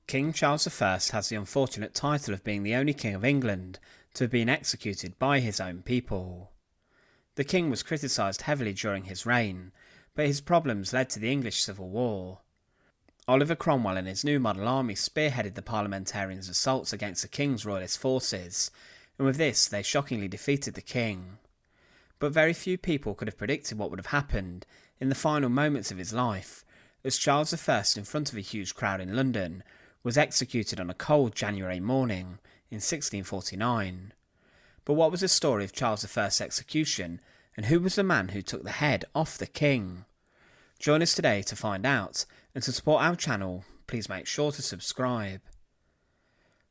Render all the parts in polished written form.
King Charles I has the unfortunate title of being the only king of England to have been executed by his own people. The king was criticised heavily during his reign, but his problems led to the English Civil War. Oliver Cromwell and his new model army spearheaded the Parliamentarians' assaults against the king's royalist forces, and with this they shockingly defeated the king. But very few people could have predicted what would have happened in the final moments of his life, as Charles I, in front of a huge crowd in London, was executed on a cold January morning in 1649. But what was the story of Charles I's execution, and who was the man who took the head off the king? Join us today to find out, and to support our channel, please make sure to subscribe.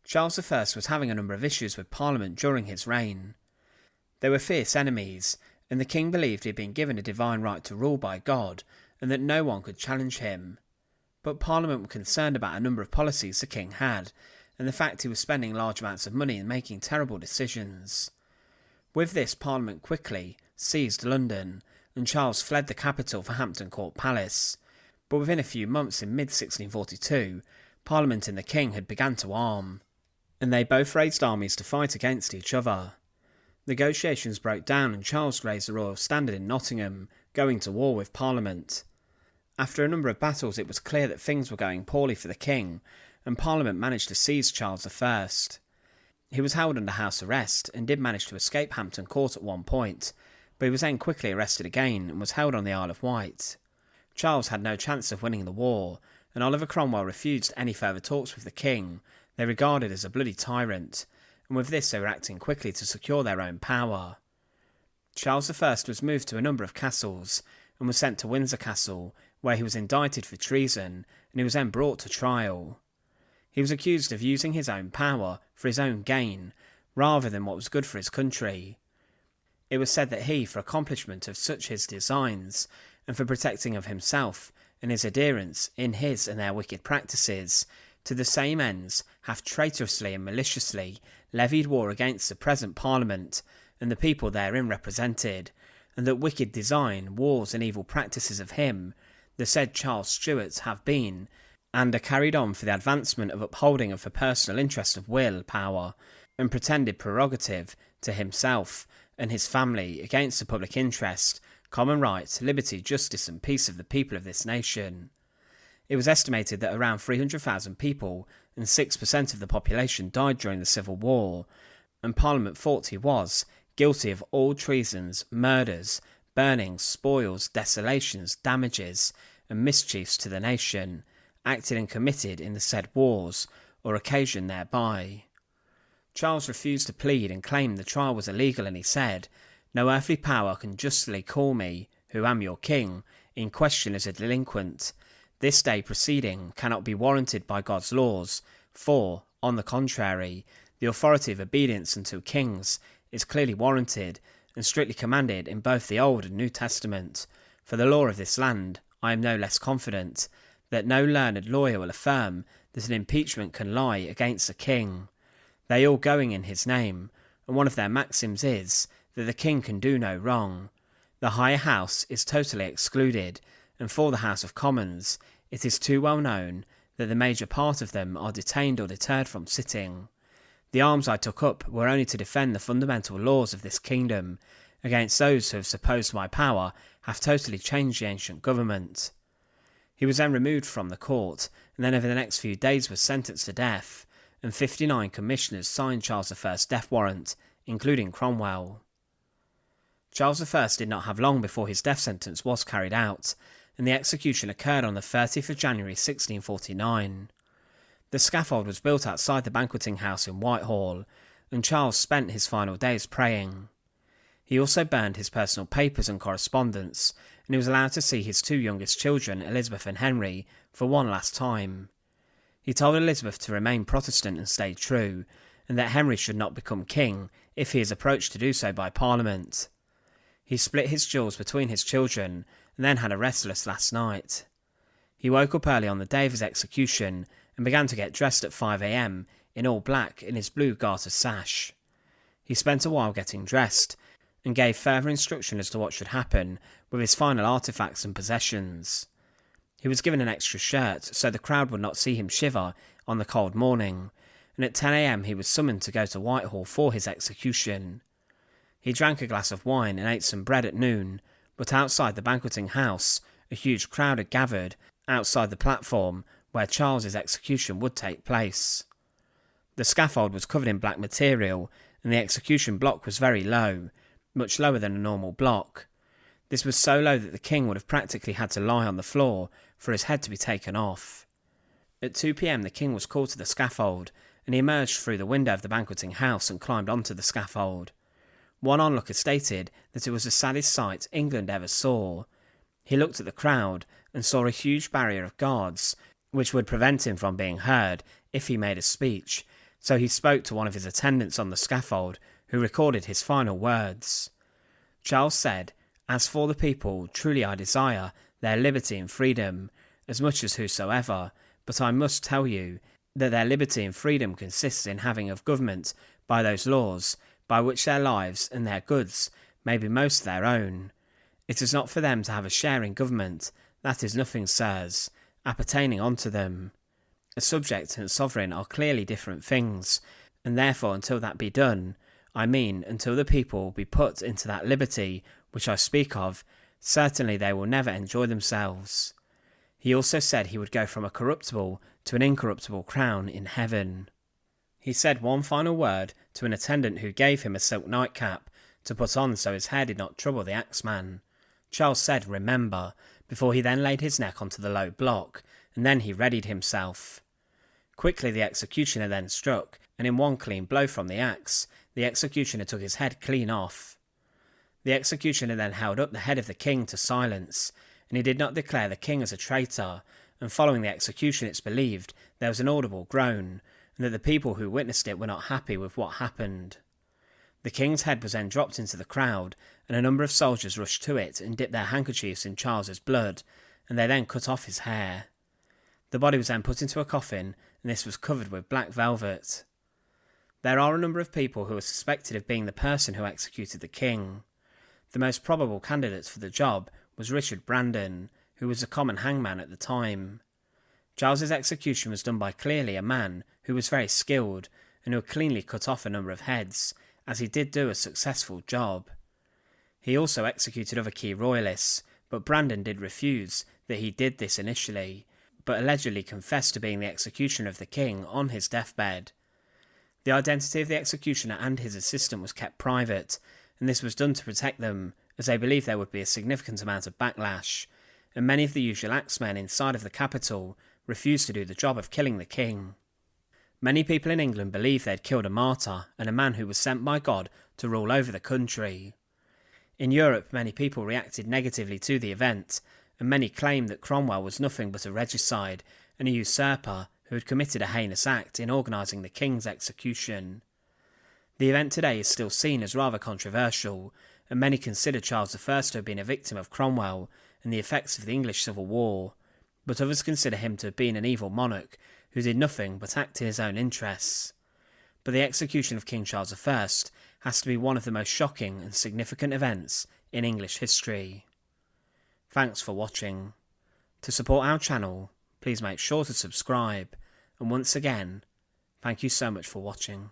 Charles I was having a number of issues with Parliament during his reign. They were fierce enemies, and the king believed he had been given a divine right to rule by God, and that no one could challenge him. But Parliament were concerned about a number of policies the king had, and the fact he was spending large amounts of money and making terrible decisions. With this, Parliament quickly seized London, and Charles fled the capital for Hampton Court Palace. But within a few months, in mid-1642, Parliament and the king had begun to arm, and they both raised armies to fight against each other. Negotiations broke down and Charles raised the royal standard in Nottingham, going to war with Parliament. After a number of battles, it was clear that things were going poorly for the king, and Parliament managed to seize Charles I. He was held under house arrest and did manage to escape Hampton Court at one point, but he was then quickly arrested again and was held on the Isle of Wight. Charles had no chance of winning the war, and Oliver Cromwell refused any further talks with the king. They regarded as a bloody tyrant, and with this they were acting quickly to secure their own power. Charles I was moved to a number of castles, and was sent to Windsor Castle, where he was indicted for treason, and he was then brought to trial. He was accused of using his own power for his own gain, rather than what was good for his country. It was said that he, for accomplishment of such his designs, and for protecting of himself and his adherents in his and their wicked practices, to the same ends, hath traitorously and maliciously levied war against the present Parliament, and the people therein represented, and that wicked design, wars, and evil practices of him, the said Charles Stuart, have been, and are carried on for the advancement of upholding of the personal interest of will, power, and pretended prerogative to himself and his family against the public interest, common right, liberty, justice, and peace of the people of this nation. It was estimated that around 300,000 people and 6% of the population died during the Civil War, and Parliament thought he was guilty of all treasons, murders, burnings, spoils, desolations, damages, and mischiefs to the nation, acted and committed in the said wars, or occasioned thereby. Charles refused to plead and claimed the trial was illegal, and he said, "No earthly power can justly call me, who am your king, in question as a delinquent. This day proceeding cannot be warranted by God's laws, for, on the contrary, the authority of obedience unto kings is clearly warranted and strictly commanded in both the Old and New Testament. For the law of this land, I am no less confident, that no learned lawyer will affirm that an impeachment can lie against a king. They all going in his name, and one of their maxims is, that the king can do no wrong. The higher house is totally excluded, and for the House of Commons, it is too well known that the major part of them are detained or deterred from sitting. The arms I took up were only to defend the fundamental laws of this kingdom, against those who have supposed my power have totally changed the ancient government." He was then removed from the court, and then over the next few days was sentenced to death, and 59 commissioners signed Charles I's death warrant, including Cromwell. Charles I did not have long before his death sentence was carried out, and the execution occurred on the 30th of January 1649. The scaffold was built outside the Banqueting House in Whitehall, and Charles spent his final days praying. He also burned his personal papers and correspondence, and he was allowed to see his two youngest children, Elizabeth and Henry, for one last time. He told Elizabeth to remain Protestant and stay true, and that Henry should not become king if he is approached to do so by Parliament. He split his jewels between his children, and then had a restless last night. He woke up early on the day of his execution, and began to get dressed at 5 a.m. in all black in his blue garter sash. He spent a while getting dressed, and gave further instruction as to what should happen with his final artefacts and possessions. He was given an extra shirt so the crowd would not see him shiver on the cold morning, and at 10 a.m. he was summoned to go to Whitehall for his execution. He drank a glass of wine and ate some bread at noon, but outside the Banqueting House, a huge crowd had gathered outside the platform where Charles's execution would take place. The scaffold was covered in black material, and the execution block was very low, much lower than a normal block. This was so low that the king would have practically had to lie on the floor for his head to be taken off. At 2 p.m. the king was called to the scaffold, and he emerged through the window of the Banqueting House and climbed onto the scaffold. One onlooker stated that it was the saddest sight England ever saw. He looked at the crowd and saw a huge barrier of guards, which would prevent him from being heard if he made a speech, so he spoke to one of his attendants on the scaffold, who recorded his final words. Charles said, "As for the people, truly I desire their liberty and freedom, as much as whosoever, but I must tell you that their liberty and freedom consists in having of government by those laws, by which their lives and their goods may be most their own. It is not for them to have a share in government, that is nothing, sirs, appertaining unto them. A subject and sovereign are clearly different things, and therefore until that be done, I mean until the people be put into that liberty which I speak of, certainly they will never enjoy themselves." He also said he would go from a corruptible to an incorruptible crown in heaven. He said one final word to an attendant who gave him a silk nightcap to put on so his hair did not trouble the axeman. Charles said, "Remember," before he then laid his neck onto the low block, and then he readied himself. Quickly the executioner then struck, and in one clean blow from the axe, the executioner took his head clean off. The executioner then held up the head of the king to silence, and he did not declare the king as a traitor, and following the execution it's believed there was an audible groan, and that the people who witnessed it were not happy with what happened. The king's head was then dropped into the crowd, and a number of soldiers rushed to it and dipped their handkerchiefs in Charles's blood, and they then cut off his hair. The body was then put into a coffin, and this was covered with black velvet. There are a number of people who are suspected of being the person who executed the king. The most probable candidate for the job was Richard Brandon, who was a common hangman at the time. Charles's execution was done by clearly a man who was very skilled and who had cleanly cut off a number of heads, as he did do a successful job. He also executed other key royalists, but Brandon did refuse that he did this initially, but allegedly confessed to being the executioner of the king on his deathbed. The identity of the executioner and his assistant was kept private, and this was done to protect them, as they believed there would be a significant amount of backlash, and many of the usual axemen inside of the capital refused to do the job of killing the king. Many people in England believed they had killed a martyr and a man who was sent by God to rule over the country. In Europe, many people reacted negatively to the event, and many claimed that Cromwell was nothing but a regicide and a usurper who had committed a heinous act in organising the king's execution. The event today is still seen as rather controversial, and many consider Charles I to have been a victim of Cromwell and the effects of the English Civil War, but others consider him to have been an evil monarch who did nothing but act in his own interests. But the execution of King Charles I has to be one of the most shocking and significant events in English history. Thanks for watching. To support our channel, please make sure to subscribe, and once again, thank you so much for watching.